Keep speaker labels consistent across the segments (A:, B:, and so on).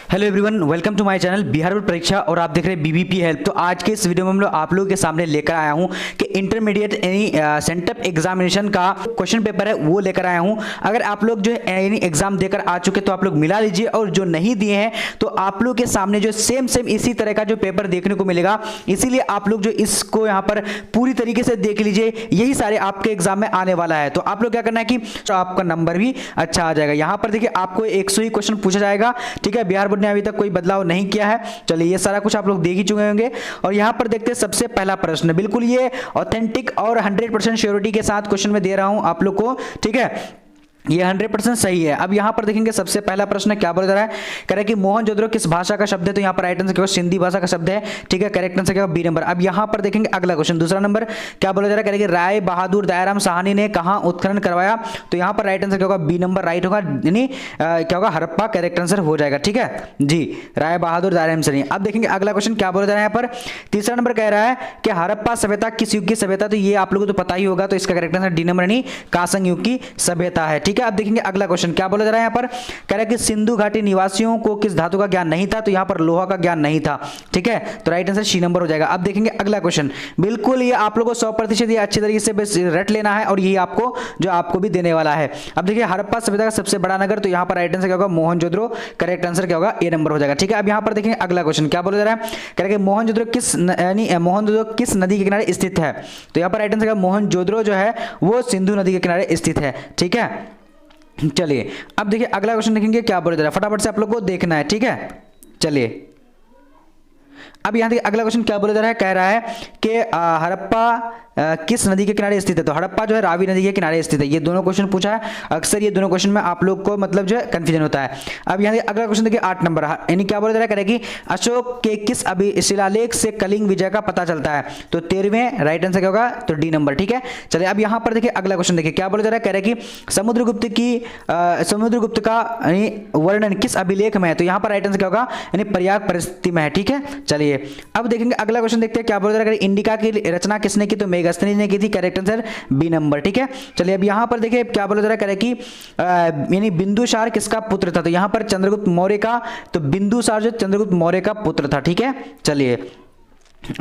A: Hello everyone, welcome to my channel Bihar board परीक्षा और आप देख रहे हैं बीबीपी हेल्प। तो आज के इस वीडियो में आप लोगों के सामने लेकर आया हूं कि इंटरमीडिएट यानी सेंटअप एग्जामिनेशन का क्वेश्चन पेपर है वो लेकर आया हूं। अगर आप लोग जो है यानी एग्जाम देकर आ चुके तो आप लोग मिला लीजिए, और जो नहीं दिए हैं तो आप लोग के सामने जो सेम इसी तरह का जो पेपर देखने को मिलेगा, इसीलिए आप लोग जो इसको यहाँ पर पूरी तरीके से देख लीजिए। यही सारे आपके एग्जाम में आने वाला है। तो आप लोग क्या करना है कि आपका नंबर भी अच्छा आ जाएगा। यहाँ पर देखिए आपको 100 ही क्वेश्चन पूछा जाएगा, ठीक है। बिहार बोर्ड ने अभी तक कोई बदलाव नहीं किया है। चलिए ये सारा कुछ आप लोग देख ही चुके होंगे। और यहां पर देखते हैं सबसे पहला प्रश्न, बिल्कुल ये ऑथेंटिक और 100% श्योरिटी के साथ क्वेश्चन में दे रहा हूं आप लोग को, ठीक है। ये 100% सही है। अब यहां पर देखेंगे सबसे पहला प्रश्न क्या बोला जा रहा है, कह रहा है कि मोहनजोदड़ो किस भाषा का शब्द है। तो यहां पर राइट आंसर क्या होगा, सिंधी भाषा का शब्द है, ठीक है। करेक्ट आंसर क्या होगा, बी नंबर। अब यहां पर देखेंगे अगला क्वेश्चन, दूसरा नंबर क्या बोला जा रहा है, कह रहा है कि राय बहादुर दयाराम साहनी ने कहां उत्खनन करवाया। तो यहां पर राइट आंसर क्या होगा, बी नंबर राइट होगा, यानी क्या होगा, हड़प्पा करेक्ट आंसर हो जाएगा, ठीक है जी, राय बहादुर दयाराम साहनी। अब देखेंगे अगला क्वेश्चन क्या बोला जा रहा है, यहाँ पर तीसरा नंबर कह रहा है कि हड़प्पा सभ्यता किस युग की सभ्यता। तो ये आप लोगों को तो पता ही होगा, तो इसका करेक्ट आंसर डी नंबर यानी कांस्य युग की सभ्यता है, ठीक है। अब देखेंगे अगला क्या बोला जा रहा है, यहाँ पर कह रहा है कि सिंधु घाटी निवासियों को किस धातु का ज्ञान नहीं था। तो यहां पर लोहा का ज्ञान नहीं था, ठीक है। तो राइट आंसर सी नंबर हो जाएगा। अब देखेंगे अगला क्वेश्चन, बिल्कुल ये आप लोगों को 100% ये अच्छी तरीके से रट लेना है, और यही आपको जो आपको भी देने वाला है। अब देखिए हड़प्पा सभ्यता का सबसे बड़ा नगर, तो यहां पर राइट आंसर क्या होगा, मोहनजोदड़ो। करेक्ट आंसर क्या होगा, ए नंबर हो जाएगा, ठीक है। अब यहां पर देखेंगे अगला क्वेश्चन क्या बोला जा रहा है, कह रहा है कि मोहनजोदड़ो किस नदी के किनारे स्थित है। तो यहां पर राइट आंसर क्या, मोहनजोदड़ो जो है वो सिंधु नदी के किनारे स्थित है, ठीक है। चलिए अब देखिए अगला क्वेश्चन देखेंगे क्या बोला जा रहा है, फटाफट से आप लोग को देखना है, ठीक है। चलिए अब यहां देखिए अगला क्वेश्चन क्या बोला जा रहा है, कह रहा है कि हड़प्पा किस नदी के किनारे स्थित है। तो हड़प्पा जो है रावी नदी के किनारे स्थित है। ये दोनों क्वेश्चन पूछा है, अक्सर ये दोनों क्वेश्चन में आप लोग को मतलब जो है कंफ्यूजन होता है। अब यहाँ अगला क्वेश्चन देखिए 8 नंबर, यानी क्या बोला जा रहा है, करेगी अशोक के किस शिलालेख से कलिंग विजय का पता चलता है। तो 13वें राइट आंसर क्या होगा, तो डी नंबर, ठीक है। चलिए अब यहाँ पर देखिए अगला क्वेश्चन देखिए क्या बोला जा रहा है, कह रहा है कि समुद्रगुप्त का वर्णन किस अभिलेख में है। तो यहाँ पर राइट आंसर क्या होगा, यानी पर्याप्त परिस्थिति में है, ठीक है। चलिए अब देखेंगे अगला क्वेश्चन देखते हैं क्या बोला जा रहा है, इंडिका की रचना किसने की। तो मेगास्थनीज ने की थी, करेक्ट आंसर बी नंबर, ठीक है। चलिए अब यहां पर देखिए क्या बोला जा रहा है, कि यानी बिंदुसार किसका पुत्र था। तो यहां पर चंद्रगुप्त मौर्य का, तो बिंदुसार जो चंद्रगुप्त मौर्य का पुत्र था, ठीक है। चलिए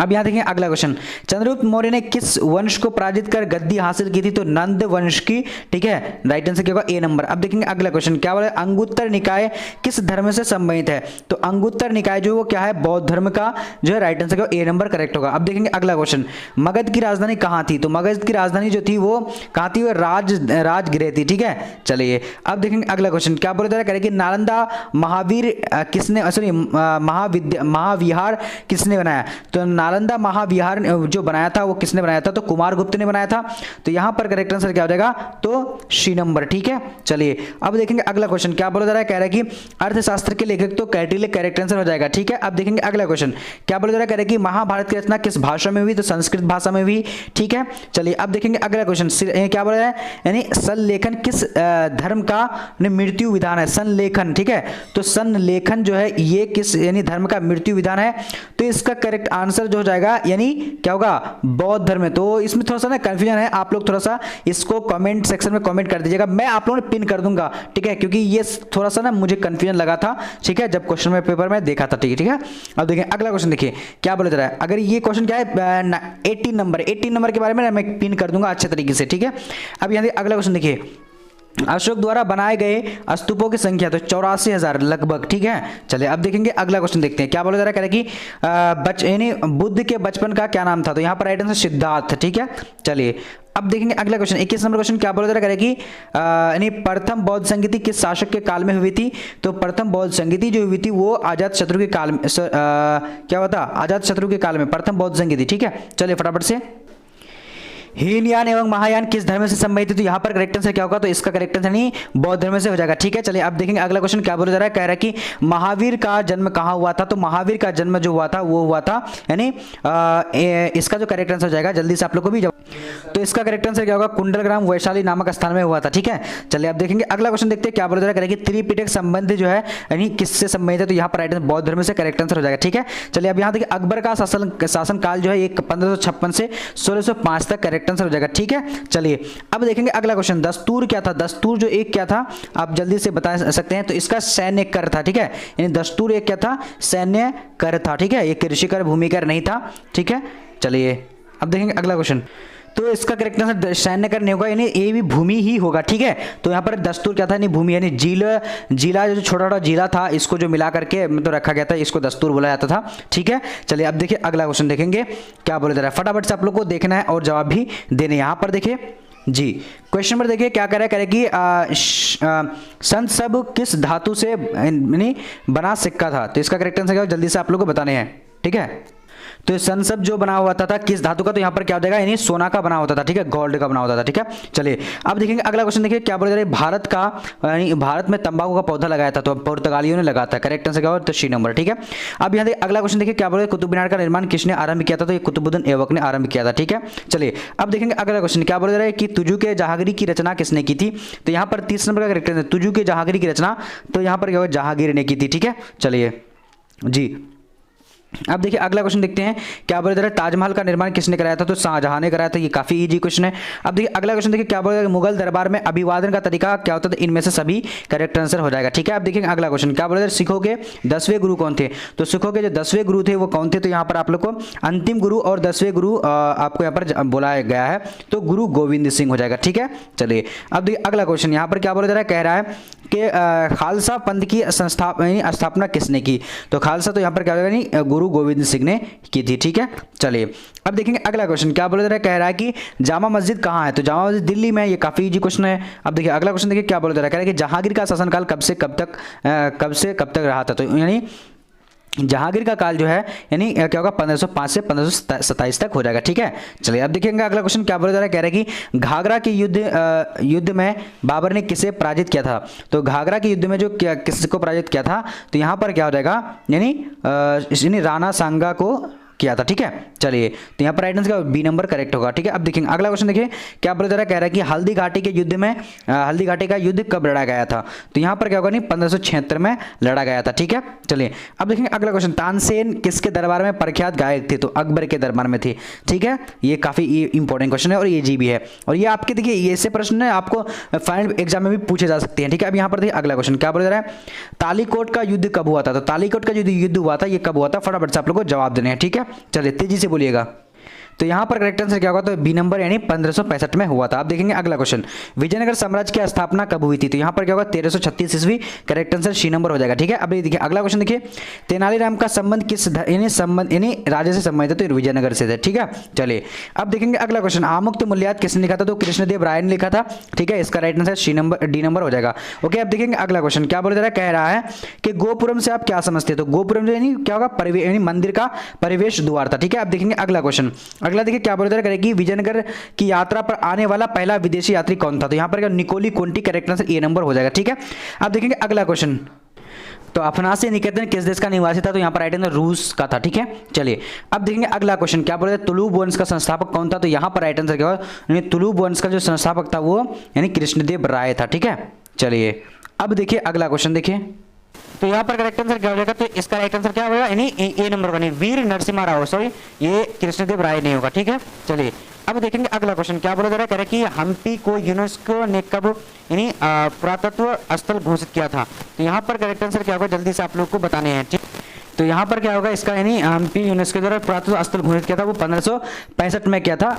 A: अब यहां देखेंगे अगला क्वेश्चन, चंद्रगुप्त मौर्य ने किस वंश को पराजित कर गद्दी हासिल की थी। तो नंद वंश की, ठीक है। राइट आंसर क्या होगा, ए नंबर। अब देखेंगे अगला क्वेश्चन क्या बोला, अंगुत्तर निकाय किस धर्म से संबंधित है। तो अंगुत्तर निकाय जो वो क्या है, बौद्ध धर्म का जो है, राइट आंसर क्या होगा, ए नंबर करेक्ट होगा। अब देखेंगे अगला क्वेश्चन, मगध की राजधानी कहां थी। तो मगध की राजधानी जो थी वो कहां थी, वो राजगृह थी, ठीक है। चलिए अब देखेंगे अगला क्वेश्चन क्या बोला जा रहा है, कि नालंदा महावीर किसने, सॉरी महाविहार किसने बनाया। तो नालंदा महाविहार जो बनाया था वो किसने बनाया था। तो कुमारगुप्त ने बनाया था। तो यहां पर करेक्ट आंसर क्या हो जाएगा, तो सी नंबर, ठीक है। चलिए अब देखेंगे अगला क्वेश्चन क्या बोला जा रहा है, कह रहा है कि अर्थशास्त्र के लेखक तो कैटिले, करेक्ट आंसर हो जाएगा, ठीक है। अब देखेंगे अगला क्वेश्चन क्या बोला जा रहा है, कह रहा है कि महाभारत की रचना किस भाषा में हुई। तो संस्कृत भाषा में हुई, ठीक है। चलिए अब देखेंगे अगला क्वेश्चन क्या बोला जा रहा है, यानी संलेखन किस धर्म का मृत्यु विधान है। संलेखन, ठीक है। तो संलेखन जो है ये किस यानी धर्म का मृत्यु विधान है। तो इसका करेक्ट आंसर जो हो जाएगा यानी क्या होगा, बौद्ध धर्म में। तो इसमें थोड़ा सा ना कंफ्यूजन है, आप लोग थोड़ा सा इसको कमेंट सेक्शन में कमेंट कर दीजिएगा, मैं आप लोगों ने पिन कर दूंगा, ठीक है। क्योंकि ये थोड़ा सा ना मुझे कंफ्यूजन लगा था, ठीक है, जब क्वेश्चन में पेपर में देखा था, ठीक है। अब देखिए अगला क्वेश्चन देखिए क्या बोला जा रहा है, अगर ये क्वेश्चन क्या है 18 नंबर के बारे में मैं पिन कर दूंगा अच्छे तरीके से, ठीक है। अब यहाँ अगला क्वेश्चन देखिए, अशोक द्वारा बनाए गए स्तूपों की संख्या तो 84,000 लगभग, ठीक है। चलिए अब देखेंगे अगला क्वेश्चन देखते हैं क्या बोला जा रहा है, कि यानी बुद्ध के बचपन का क्या नाम था। तो यहाँ पर राइट आंसर सिद्धार्थ, ठीक है। चलिए अब देखेंगे अगला क्वेश्चन 21 नंबर क्वेश्चन क्या बोला जा रहा है, कि यानी प्रथम बौद्ध संगीति किस शासक के काल में हुई थी। तो प्रथम बौद्ध संगीति जो हुई थी वो अजात शत्रु के काल में, क्या होता, अजात शत्रु के काल में प्रथम बौद्ध संगीति, ठीक है। चलिए फटाफट से, हीनयान एवं महायान किस धर्म से संबंधित है। तो यहाँ पर करेक्ट आंसर क्या होगा, तो इसका करेक्ट आंसर नहीं बौद्ध धर्म से हो जाएगा, ठीक है। चलिए अब देखेंगे अगला क्वेश्चन क्या बोला जा रहा है, कह रहा है कि महावीर का जन्म कहाँ हुआ था। तो महावीर का जन्म जो हुआ था वो हुआ था, यानी इसका जो करेक्ट आंसर हो जाएगा, जल्दी से आप लोग को भी तो इसका करेक्ट आंसर क्या होगा, कुंडलग्राम वैशाली नामक स्थान में हुआ था, ठीक है। चलिए अब देखेंगे अगला क्वेश्चन देखते हैं क्या बोला जा रहा है, कि त्रिपिटक संबंध जो है यानी किससे संबंधित है। तो यहाँ पर राइट आंसर बौद्ध धर्म से करेक्ट आंसर हो जाएगा, ठीक है। चलिए अब यहाँ देखिए अकबर का शासन काल जो है 1556 से 1605 तक करेक्ट करेक्ट आंसर हो जाएगा। ठीक है, चलिए अब देखेंगे अगला क्वेश्चन। दस्तूर क्या था? दस्तूर जो एक क्या था आप जल्दी से बता सकते हैं, तो इसका सैन्य कर था। ठीक है, यानी दस्तूर एक क्या था? सैन्य कर था। ठीक है, ये कृषि कर, भूमि कर नहीं था। ठीक है, चलिए अब देखेंगे अगला क्वेश्चन। तो इसका करेक्ट आंसर सैन्य कर नहीं होगा, यानी ये भी भूमि ही होगा। ठीक है, तो यहाँ पर दस्तूर क्या था? यानी भूमि, यानी जिला जो छोटा छोटा जिला था इसको जो मिला करके मतलब रखा गया था, इसको दस्तूर बोला जाता था। ठीक है, चलिए अब देखिए अगला क्वेश्चन देखेंगे क्या बोला जा रहा है। फटाफट से आप लोग को देखना है और जवाब भी देने। यहाँ पर देखिए जी, क्वेश्चन नंबर देखिए क्या कह रहा है कि संत सब किस धातु से यानी बना सिक्का था? तो इसका करेक्ट आंसर क्या जल्दी से आप लोग को बताने हैं। ठीक है, तो संसब जो बना हुआ था किस धातु का? तो यहाँ पर क्या हो जाएगा? यानी सोना का बना होता था। ठीक है, गोल्ड का बना होता था। ठीक है, चलिए अब देखेंगे अगला क्वेश्चन। देखिए क्या बोल रहे हैं, भारत का यानी भारत में तंबाकू का पौधा लगाया था, तो पुर्तगालियों ने लगाया था। करेक्ट आंसर क्या होगा? तो सी नंबर। ठीक है, अब यहाँ देखिए अगला क्वेश्चन। देखिए क्या बोल रहे हैं, कुतुब मीनार का निर्माण किसने आरंभ किया था? तो ये कुतुबुद्दीन ऐबक ने आरंभ किया था। ठीक है, चलिए अब देखेंगे अगला क्वेश्चन। क्या बोल रहे हैं कि तुजू के जहांगीर की रचना किसने की थी? तो यहाँ पर 30 नंबर का करेक्ट आंसर तुजू के जहांगीर की रचना, तो यहाँ पर क्या होगा? जहांगीर ने की थी। ठीक है, चलिए जी अब देखिए अगला क्वेश्चन देखते हैं। क्या बोल रहे हैं, ताजमहल का निर्माण किसने कराया था? तो शाहजहां ने कराया था। ये काफी इजी क्वेश्चन है। अब देखिए अगला क्वेश्चन देखिए क्या बोल रहे हैं, मुगल दरबार में अभिवादन का तरीका क्या होता था? इनमें से सभी करेक्ट आंसर हो जाएगा। ठीक है, अब देखिए अगला क्वेश्चन। क्या बोल रहे हैं, सिखों के 10वें गुरु कौन थे? तो सिखों के जो 10वें गुरु थे वो कौन थे? तो यहाँ पर आप लोग को अंतिम गुरु और 10वें गुरु आपको यहाँ पर बोला गया है, तो गुरु गोविंद सिंह हो जाएगा। ठीक है, चलिए अब देखिए अगला क्वेश्चन। यहाँ पर क्या बोला जा रहा है, कह रहा है कि खालसा पंथ की स्थापना किसने की? तो खालसा तो यहाँ पर क्या होगा? नहीं, गुरु गोविंद सिंह ने की थी। ठीक है, चलिए अब देखेंगे अगला क्वेश्चन। क्या बोला जा रहा है, कह रहा है कि जामा मस्जिद कहाँ है? तो जामा मस्जिद दिल्ली में। ये काफी इजी क्वेश्चन है। अब देखिए अगला क्वेश्चन देखिए क्या बोला जा रहा है, कह रहा है कि जहांगीर का शासनकाल कब से कब तक रहा था? तो यानी जहांगीर का काल जो है यानी क्या होगा? 1505 से 1527 तक हो जाएगा। ठीक है, चलिए अब देखेंगे अगला क्वेश्चन। क्या बोला जा रहा है, कह रहा है कि घाघरा के युद्ध में बाबर ने किसे पराजित किया था? तो घाघरा के युद्ध में जो किसको पराजित किया था? तो यहाँ पर क्या हो जाएगा? यानी राणा सांगा को किया था। ठीक है, चलिए तो यहाँ पर राइट आंसर का बी नंबर करेक्ट होगा। ठीक है, अब देखेंगे अगला क्वेश्चन। देखिए क्या बोला जा रहा है, कह रहा है कि हल्दी घाटी के युद्ध में हल्दी घाटी का युद्ध कब लड़ा गया था? तो यहाँ पर क्या होगा? नहीं, 1576 में लड़ा गया था। ठीक है, चलिए अब देखेंगे अगला क्वेश्चन। तानसेन किसके दरबार में प्रख्यात गायक थे? तो अकबर के दरबार में थे। ठीक है, ये काफी इंपॉर्टेंट क्वेश्चन है और ये जी भी है, और ये आपके देखिए ऐसे प्रश्न है आपको फाइनल एग्जाम में भी पूछे जा सकते हैं। ठीक है, अब यहाँ पर देखिए अगला क्वेश्चन। क्या बोला जा रहा है, तालीकोट का युद्ध कब हुआ था? तो तालीकोट का जो युद्ध हुआ था ये कब हुआ था? फटाफट से आप लोग को जवाब देने हैं। ठीक है, चलिए तेजी से बोलिएगा। तो यहाँ पर करेक्ट आंसर क्या होगा? तो बी नंबर यानी 1565 में हुआ था। आप देखेंगे अगला क्वेश्चन। विजयनगर साम्राज्य की स्थापना कब हुई थी? तो यहाँ पर क्या होगा? 1336 ईस्वी। करेक्ट आंसर सी नंबर हो जाएगा। ठीक है, अब देखिए अगला क्वेश्चन। देखिए तेनालीराम का संबंध किस यानी राजा से संबंधित है? तो विजयनगर से थे। ठीक है, चलिए अब देखेंगे अगला क्वेश्चन। आमुक्त मूल्यात किसने लिखा था? तो कृष्णदेव राय ने लिखा था। ठीक है, इसका right answer C number D number हो जाएगा। ओके, अब देखेंगे अगला क्वेश्चन। क्या बोला जा रहा है, कह रहा है कि गोपुरम से आप क्या समझते हैं? तो गोपुरम यानी क्या होगा? यानी मंदिर का परिवेश द्वार था। ठीक है, अब देखेंगे अगला क्वेश्चन। अगला देखिए क्या बोला जा रहा है, करेगी विजयनगर की यात्रा पर आने वाला पहला विदेशी यात्री कौन था? तो यहां पर निकोली कोंटी। करेक्ट आंसर ए नंबर हो जाएगा। ठीक है, अब देखेंगे अगला क्वेश्चन। तो अफनासी निकेतन किस देश का निवासी था? तो यहां पर राइट आंसर रूस का था। ठीक है, चलिए अब देखेंगे अगला क्वेश्चन। क्या बोल रहे हैं, तुलुब वंश का संस्थापक कौन था? तो यहां पर राइट आंसर क्या होगा? तुलुब वंश का जो संस्थापक था वो यानी कृष्णदेव राय था। ठीक है, चलिए अब देखिए अगला क्वेश्चन। देखिए तो यहाँ पर करेक्ट आंसर क्या हो जाएगा? तो इसका राइट आंसर क्या होगा? यानी ए नंबर का, वीर नरसिम्हा राव। सॉरी, ये कृष्णदेव राय नहीं होगा। ठीक है, चलिए अब देखेंगे अगला क्वेश्चन। क्या बोला जा रहा है, कह रहा है कि हम्पी को यूनेस्को ने कब यानी पुरातत्व स्थल घोषित किया था? तो यहाँ पर करेक्ट आंसर क्या होगा? जल्दी से आप लोग को बताने हैं। ठीक, तो यहाँ पर क्या होगा? इसका यानी हम्पी यूनेस्को द्वारा पुरातत्व स्थल घोषित किया था, वो 1565 में किया था।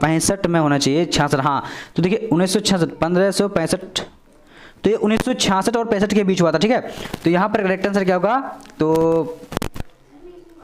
A: 65 में होना चाहिए, 66। हाँ, तो देखिए 1966 1565, तो ये 1966 और 65 के बीच हुआ था। ठीक है, तो यहाँ पर करेक्ट आंसर क्या होगा? तो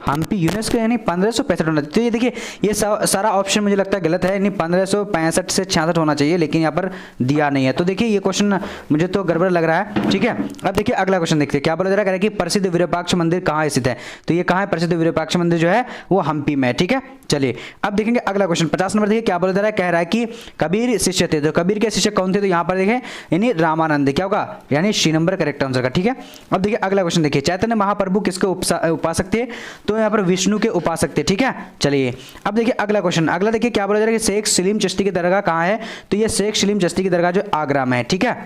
A: हम्पी यूनेस्को यानी 1565 होना चाहिए। तो ये देखिए ये सारा ऑप्शन मुझे लगता है गलत है, यानी 1565 से 66 होना चाहिए, लेकिन यहाँ पर दिया नहीं है। तो देखिए ये क्वेश्चन मुझे तो गड़बड़ लग रहा है। ठीक है, अब देखिए अगला क्वेश्चन देखते हैं। क्या बोला जा रहा है कि प्रसिद्ध विरूपाक्ष मंदिर कहाँ स्थित है? तो ये कहाँ है? प्रसिद्ध विरूपाक्ष मंदिर जो है वो हम्पी में। ठीक है, चलिए अब देखेंगे अगला क्वेश्चन। 50 नंबर देखिए क्या बोला जा रहा है, कह रहा है कि कबीर शिष्य थे। तो कबीर के शिष्य कौन थे? तो यहाँ पर देखें यानी रामानंद। क्या होगा? यानी सी नंबर करेक्ट आंसर का। ठीक है, अब देखिए अगला क्वेश्चन। देखिए चैतन्य महाप्रभु किसके उपासक थे? तो यहाँ पर विष्णु के उपासक थे। ठीक है, चलिए अब देखिए अगला क्वेश्चन। अगला देखिए क्या बोला जा रहा है कि शेख सलीम चिश्ती की दरगाह कहाँ है? तो ये शेख सलीम चिश्ती की दरगाह जो आगरा में है। ठीक है,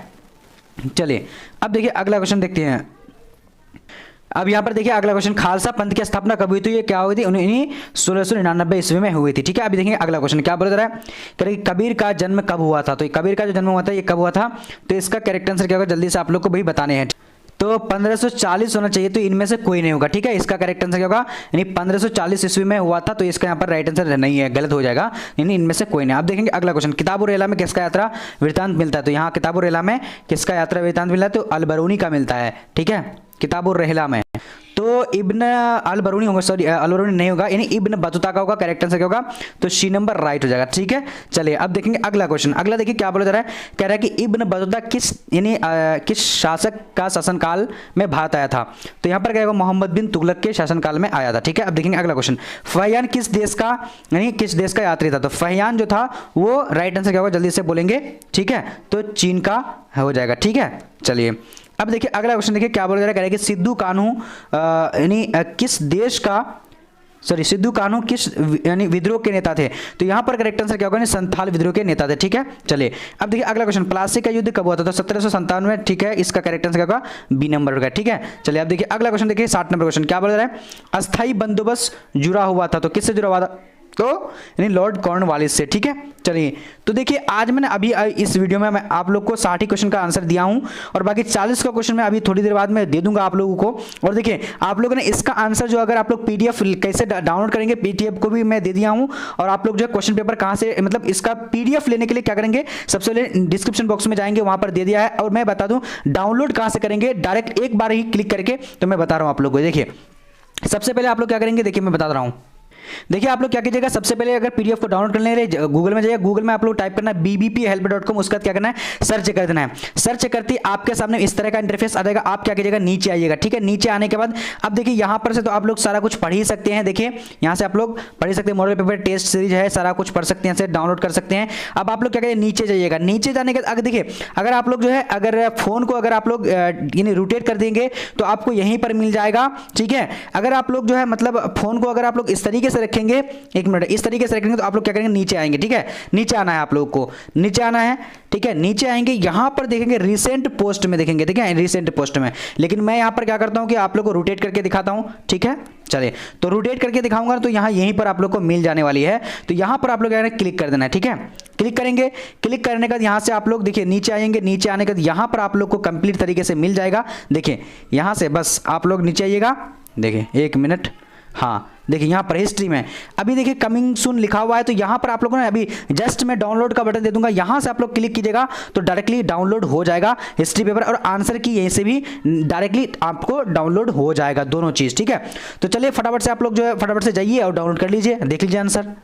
A: चलिए अब देखिए अगला क्वेश्चन देखते हैं। अब यहाँ पर देखिए अगला क्वेश्चन, खालसा पंथ की स्थापना कब हुई थी? ये क्या हुई थी? उन्हीं 1699 ईस्वी में हुई थी। ठीक है, अभी देखेंगे अगला क्वेश्चन क्या बोल रहा है, कह कबीर का जन्म कब हुआ था? तो कबीर का जो जन्म हुआ था ये कब हुआ था? तो इसका करेक्ट आंसर क्या होगा, जल्दी से आप लोग को भाई बताने हैं। तो 1540 होना चाहिए, तो इनमें से कोई नहीं होगा। ठीक है, इसका करेक्ट आंसर क्या होगा, यानी 1540 ईस्वी में हुआ था, तो इसका यहाँ पर राइट आंसर नहीं है, गलत हो जाएगा, यानी इनमें से कोई नहीं। आप देखेंगे अगला क्वेश्चन, किताब और रेला में किसका यात्रा वृत्तांत मिलता है? तो यहाँ किताब और रेला में किसका यात्रा वृत्तांत मिला है? तो अलबरूनी का मिलता है। ठीक है, किताब और रेला में तो इब्न अल बरूनी होगा, सॉरी अल बरूनी नहीं होगा, यानी इब्न बतूता का होगा। करेक्ट आंसर क्या होगा? तो सी नंबर राइट हो जाएगा। ठीक है, चलिए अब देखेंगे अगला क्वेश्चन। अगला देखिए क्या बोला जा रहा है, कह रहा है कि इब्न बतूता किस यानी किस शासक का शासनकाल में भारत आया था? तो यहाँ पर क्या होगा, मोहम्मद बिन तुगलक के शासनकाल में आया था। ठीक है, अब देखेंगे अगला क्वेश्चन, फहियान किस देश का यानी किस देश का यात्री था? तो फहियान जो था वो राइट आंसर क्या होगा, जल्दी से बोलेंगे। ठीक है, तो चीन का हो जाएगा। ठीक है, चलिए अब देखिए अगला क्वेश्चन, देखिए क्या बोला जा रहा है, कि सिद्धू कान्हू यानी किस देश का, सॉरी सिद्धू कान्हू किस यानी विद्रोह के नेता थे? तो यहाँ पर करेक्ट आंसर क्या होगा, संथाल विद्रोह के नेता थे। ठीक है, चलिए अब देखिए अगला क्वेश्चन, प्लासी का युद्ध कब हुआ था? तो 1797 में। ठीक है, इसका करेक्ट आंसर क्या होगा, बी नंबर होगा। ठीक है, चलिए अब देखिए अगला क्वेश्चन, देखिए 60 नंबर क्वेश्चन क्या बोल रहा है, अस्थाई बंदोबस्त जुड़ा हुआ था? तो किससे जुड़ा हुआ था? तो यानी लॉर्ड कॉर्नवालिस से। ठीक है, चलिए तो देखिए आज मैंने अभी इस वीडियो में मैं आप लोग को 60 क्वेश्चन का आंसर दिया हूं, और बाकी 40 का क्वेश्चन मैं अभी थोड़ी देर बाद में दे दूंगा आप लोगों को। और देखिए आप लोगों ने इसका आंसर जो अगर आप लोग पीडीएफ कैसे डाउनलोड करेंगे, पीडीएफ को भी मैं दे दिया हूं। और आप लोग जो है क्वेश्चन पेपर कहां से, मतलब इसका पीडीएफ लेने के लिए क्या करेंगे, सबसे पहले डिस्क्रिप्शन बॉक्स में जाएंगे, वहां पर दे दिया है। और मैं बता दूं डाउनलोड कहां से करेंगे, डायरेक्ट एक बार ही क्लिक करके, तो मैं बता रहा हूं आप लोग को। देखिए सबसे पहले आप लोग क्या करेंगे, देखिए मैं बता रहा हूं। देखिए आप लोग क्या कीजिएगा, सबसे पहले अगर पीडीएफ को डाउनलोड करने के लिए गूगल में जाइए, गूगल में आप लोग टाइप करना है bbphelp.com, उसका क्या करना है, सर्च कर देना है। सर्च करते ही आपके सामने इस तरह का इंटरफेस आ जाएगा। आप क्या कीजिएगा, नीचे आइएगा। ठीक है, नीचे आने के बाद अब देखिए यहाँ पर से तो आप लोग सारा कुछ पढ़ ही सकते हैं। देखिए यहाँ से आप लोग पढ़ ही सकते हैं, मॉडल पेपर टेस्ट सीरीज है, सारा कुछ पढ़ सकते हैं, से डाउनलोड कर सकते हैं। अब आप लोग क्या करिए, नीचे जाइएगा। नीचे जाने के अगर देखिए अगर आप लोग जो है अगर फोन को अगर आप लोग यानी रोटेट कर देंगे तो आपको यहीं पर मिल जाएगा। ठीक है, अगर आप लोग जो है मतलब फोन को अगर आप लोग इस तरीके से रखेंगे, एक मिनट, इस तरीके से रखेंगे तो आप लोग क्या करेंगे, नीचे आएंगे। ठीक है, नीचे आना है आप लोग को, नीचे आना है। ठीक है, नीचे आएंगे, यहां पर देखेंगे रिसेंट पोस्ट में देखेंगे। ठीक है, रिसेंट पोस्ट में, लेकिन मैं यहां पर क्या करता हूं कि आप लोग को रोटेट करके दिखाता हूं। ठीक है, चलिए तो रोटेट करके दिखाऊंगा तो यहां यहीं पर आप लोग को मिल जाने वाली है। तो यहां पर आप लोग क्लिक कर देना है। ठीक है, क्लिक करेंगे, क्लिक करने के बाद यहां से आप लोग देखिए नीचे आएंगे। नीचे आने के बाद यहां पर आप लोग को कंप्लीट तरीके से मिल जाएगा। देखिए यहां से बस आप लोग नीचे आइएगा। देखिए एक मिनट, हाँ देखिए यहाँ पर हिस्ट्री में अभी देखिए कमिंग सून लिखा हुआ है। तो यहाँ पर आप लोगों ने अभी जस्ट मैं डाउनलोड का बटन दे दूंगा, यहाँ से आप लोग क्लिक कीजिएगा तो डायरेक्टली डाउनलोड हो जाएगा हिस्ट्री पेपर, और आंसर की यहीं से भी डायरेक्टली आपको डाउनलोड हो जाएगा, दोनों चीज़। ठीक है, तो चलिए फटाफट से आप लोग जो है फटाफट से जाइए और डाउनलोड कर लीजिए, देख लीजिए आंसर।